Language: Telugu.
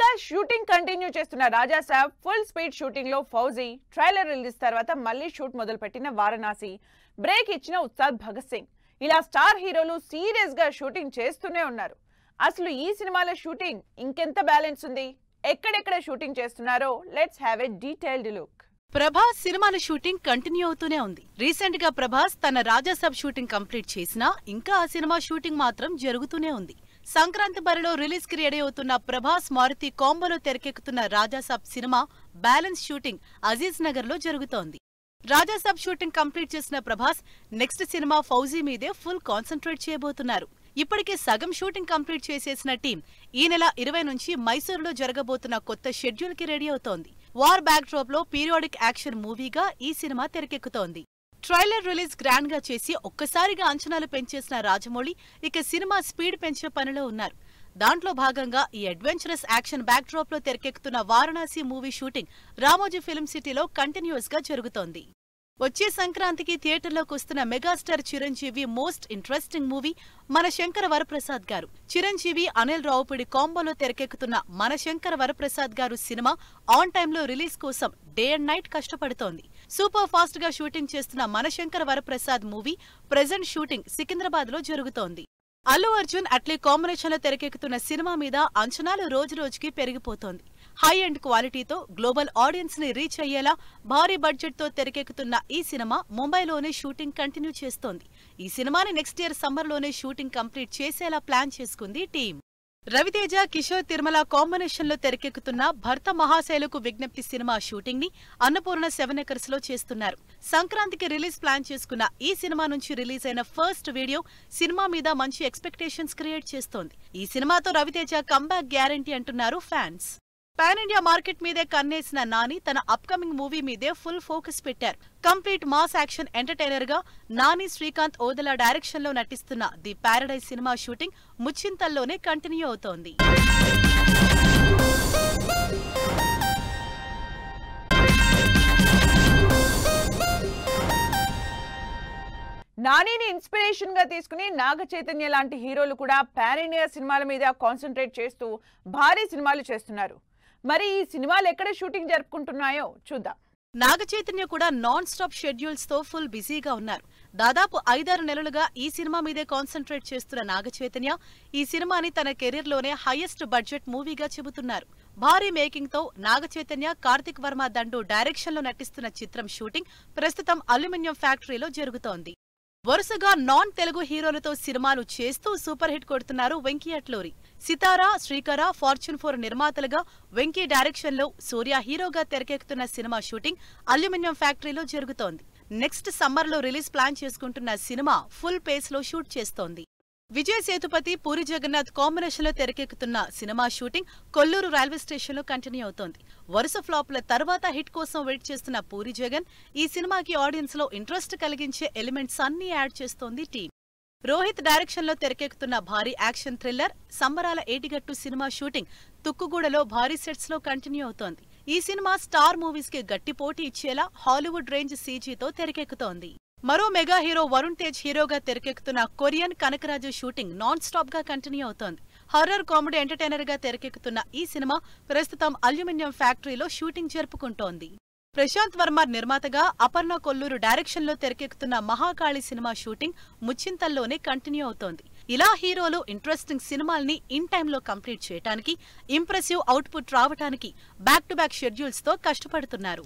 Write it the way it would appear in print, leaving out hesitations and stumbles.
ఇక షూటింగ్ కంటిన్యూ చేస్తున్న రాజా సాబ్ ఫుల్ స్పీడ్ షూటింగ్ లో ఫౌజీ ట్రైలర్ రిలీజ్ తర్వాత మళ్ళీ షూట్ మొదలుపెట్టిన వారణాసి బ్రేక్ ఇచ్చిన ఉస్తాద్ భగత్ సింగ్ ఇలా స్టార్ హీరోలు సీరియస్ గా షూటింగ్ చేస్తూనే ఉన్నారు. అసలు ఈ సినిమాల షూటింగ్ ఇంకెంత బ్యాలెన్స్ ఉంది, ఎక్కడెక్కడ షూటింగ్ చేస్తున్నారో let's have a detailed look. Prabhas సినిమాల షూటింగ్ కంటిన్యూ అవుతూనే ఉంది. రీసెంట్ గా ప్రభాస్ తన రాజాసాబ్ షూటింగ్ కంప్లీట్ చేసినా ఇంకా ఆ సినిమా షూటింగ్ మాత్రం జరుగుతూనే ఉంది. సంక్రాంతి బరిలో రిలీజ్ కి రెడీ అవుతున్న ప్రభాస్ మారుతి కాంబోలో తెరకెక్కుతున్న Rajasaab cinema balance shooting Aziz Nagar లో జరుగుతోంది. రాజాసాబ్ షూటింగ్ కంప్లీట్ చేసిన ప్రభాస్ నెక్స్ట్ సినిమా ఫౌజీ మీదే ఫుల్ కాన్సంట్రేట్ చేయబోతున్నారు. ఇప్పటికే సగం షూటింగ్ కంప్లీట్ చేసేసిన టీం ఈ నెల 20 నుంచి మైసూరులో జరగబోతున్న కొత్త షెడ్యూల్ కి రెడీ అవుతోంది. వార్ బ్యాక్ డ్రాప్ లో పీరియాడిక్ యాక్షన్ మూవీగా ఈ సినిమా తెరకెక్కుతోంది. ట్రైలర్ రిలీజ్ గ్రాండ్ గా చేసి ఒక్కసారిగా అంచనాలు పెంచేసిన రాజమౌళి ఇక సినిమా స్పీడ్ పెంచే పనిలో ఉన్నారు. దాంట్లో భాగంగా ఈ అడ్వెంచరస్ యాక్షన్ బ్యాక్ డ్రాప్ లో తెరకెక్కుతున్న Varanasi movie shooting Ramoji film సిటీలో కంటిన్యూస్ గా జరుగుతోంది. వచ్చే సంక్రాంతికి థియేటర్లోకి వస్తున్న megastar Chiranjeevi most interesting movie మన శంకర వరప్రసాద్ గారు. చిరంజీవి అనిల్ రావుపూడి కాంబోలో తెరకెక్కుతున్న మన శంకర వరప్రసాద్ గారు సినిమా ఆన్ టైంలో రిలీజ్ కోసం డే అండ్ నైట్ కష్టపడుతోంది. సూపర్ ఫాస్ట్ గా షూటింగ్ చేస్తున్న మన Shankara Varaprasad movie present shooting Secunderabad లో జరుగుతోంది. అల్లు అర్జున్ అట్లీ కాంబినేషన్ లో తెరకెక్కుతున్న సినిమా మీద అంచనాలు రోజురోజుకి పెరిగిపోతోంది. హై అండ్ క్వాలిటీతో గ్లోబల్ ఆడియన్స్ ని రీచ్ అయ్యేలా భారీ బడ్జెట్ తో తెరకెక్కుతున్న ఈ సినిమా ముంబైలోనే షూటింగ్ కంటిన్యూ చేస్తోంది. ఈ సినిమాని నెక్స్ట్ ఇయర్ సమ్మర్ లోనే షూటింగ్ కంప్లీట్ చేసేలా ప్లాన్ చేసుకుంది టీం. రవితేజ కిషోర్ తిరుమల కాంబినేషన్ లో తెరకెక్కుతున్న భర్త మహాశైలకు విజ్ఞప్తి సినిమా షూటింగ్ ని అన్నపూర్ణ 7 ఎకర్స్ లో చేస్తున్నారు. సంక్రాంతికి రిలీజ్ ప్లాన్ చేసుకున్న ఈ సినిమా నుంచి రిలీజ్ అయిన ఫస్ట్ వీడియో సినిమా మీద మంచి ఎక్స్పెక్టేషన్స్ క్రియేట్ చేస్తోంది. ఈ సినిమాతో రవితేజ కంబ్యాక్ గ్యారంటీ అంటున్నారు ఫ్యాన్స్. పాన్ ఇండియా మార్కెట్ మీదే కన్నేసిన నాని తన అప్కమింగ్ మూవీ మీదే ఫుల్ ఫోకస్ పెట్టారు. కంప్లీట్ మాస్ యాక్షన్ ఎంటర్టైనర్ గా నాని శ్రీకాంత్ ఓదెలా డైరెక్షన్ లో నటిస్తున్న ది పారడైజ్ సినిమా షూటింగ్ ముచ్చింతల్లోనే కంటిన్యూ అవుతోంది. నానిని ఇన్స్పిరేషన్ గా తీసుకుని నాగ చైతన్య లాంటి హీరోలు కూడా పాన్ ఇండియా సినిమాల మీద కాన్సన్ట్రేట్ చేస్తూ భారీ సినిమాలు చేస్తున్నారు. మరి ఈ సినిమాలు ఎక్కడ షూటింగ్ జరుపుకుంటున్నాయో చూద్దాం. నాగ చైతన్య కూడా నాన్ స్టాప్ షెడ్యూల్స్ తో ఫుల్ బిజీగా ఉన్నారు. దాదాపు 5-6 నెలలుగా ఈ సినిమా మీదే కాన్సన్ట్రేట్ చేస్తున్న నాగ చైతన్య ఈ సినిమాని తన కెరీర్ లోనే హైయెస్ట్ బడ్జెట్ మూవీగా చెబుతున్నారు. భారీ మేకింగ్ తో నాగ చైతన్య కార్తిక్ వర్మ దండు డైరెక్షన్ లో నటిస్తున్న చిత్రం షూటింగ్ ప్రస్తుతం అల్యూమినియం ఫ్యాక్టరీలో జరుగుతోంది. వరుసగా నాన్ తెలుగు హీరోలతో సినిమాలు చేస్తూ సూపర్ హిట్ కొడుతున్నారు వెంకీ అట్లూరి. సితారా, శ్రీకర, ఫార్చ్యూన్ 4 నిర్మాతలుగా వెంకీ డైరెక్షన్ లో సూర్య హీరోగా తెరకెక్కుతున్న సినిమా షూటింగ్ అల్యూమినియం ఫ్యాక్టరీలో జరుగుతోంది. నెక్స్ట్ సమ్మర్ లో రిలీజ్ ప్లాన్ చేసుకుంటున్న సినిమా ఫుల్ పేస్ లో షూట్ చేస్తోంది. విజయ్ సేతుపతి, పూరి జగన్నాథ్ కాంబినేషన్ లో తెరకెక్కుతున్న cinema shooting Kolluru railway station లో కంటిన్యూ అవుతోంది. వరుస ఫ్లాప్ల తర్వాత హిట్ కోసం వెయిట్ చేస్తున్న పూరి జగన్ ఈ సినిమాకి ఆడియన్స్ లో ఇంట్రెస్ట్ కలిగించే ఎలిమెంట్స్ అన్ని యాడ్ చేస్తోంది టీం. రోహిత్ డైరెక్షన్ లో తెరకెక్కుతున్న భారీ యాక్షన్ థ్రిల్లర్ సంబరాల ఏటిగట్టు సినిమా షూటింగ్ తుక్కుగూడలో భారీ సెట్స్ లో కంటిన్యూ అవుతోంది. ఈ సినిమా స్టార్ మూవీస్ కి గట్టి పోటీ ఇచ్చేలా హాలీవుడ్ రేంజ్ సీజీతో తెరకెక్కుతోంది. మరో మెగా హీరో వరుణ్ తేజ్ హీరోగా తెరకెక్కుతున్న Korean Kanakaraju shooting non stop గా కంటిన్యూ అవుతోంది. హర్రర్ కామెడీ ఎంటర్టైనర్ గా తెరకెక్కుతున్న ఈ సినిమా ప్రస్తుతం అల్యూమినియం ఫ్యాక్టరీలో షూటింగ్ జరుపుకుంటోంది. ప్రశాంత్ వర్మ నిర్మాతగా అపర్ణ కొల్లూరు డైరెక్షన్ లో తెరకెక్కుతున్న మహాకాళి సినిమా షూటింగ్ ముచ్చింతల్లోనే కంటిన్యూ అవుతోంది. ఇలా హీరోలు ఇంట్రెస్టింగ్ సినిమాల్ని ఇన్ టైంలో కంప్లీట్ చేయడానికి, ఇంప్రెసివ్ అవుట్పుట్ రావడానికి బ్యాక్ టు బ్యాక్ షెడ్యూల్స్ తో కష్టపడుతున్నారు.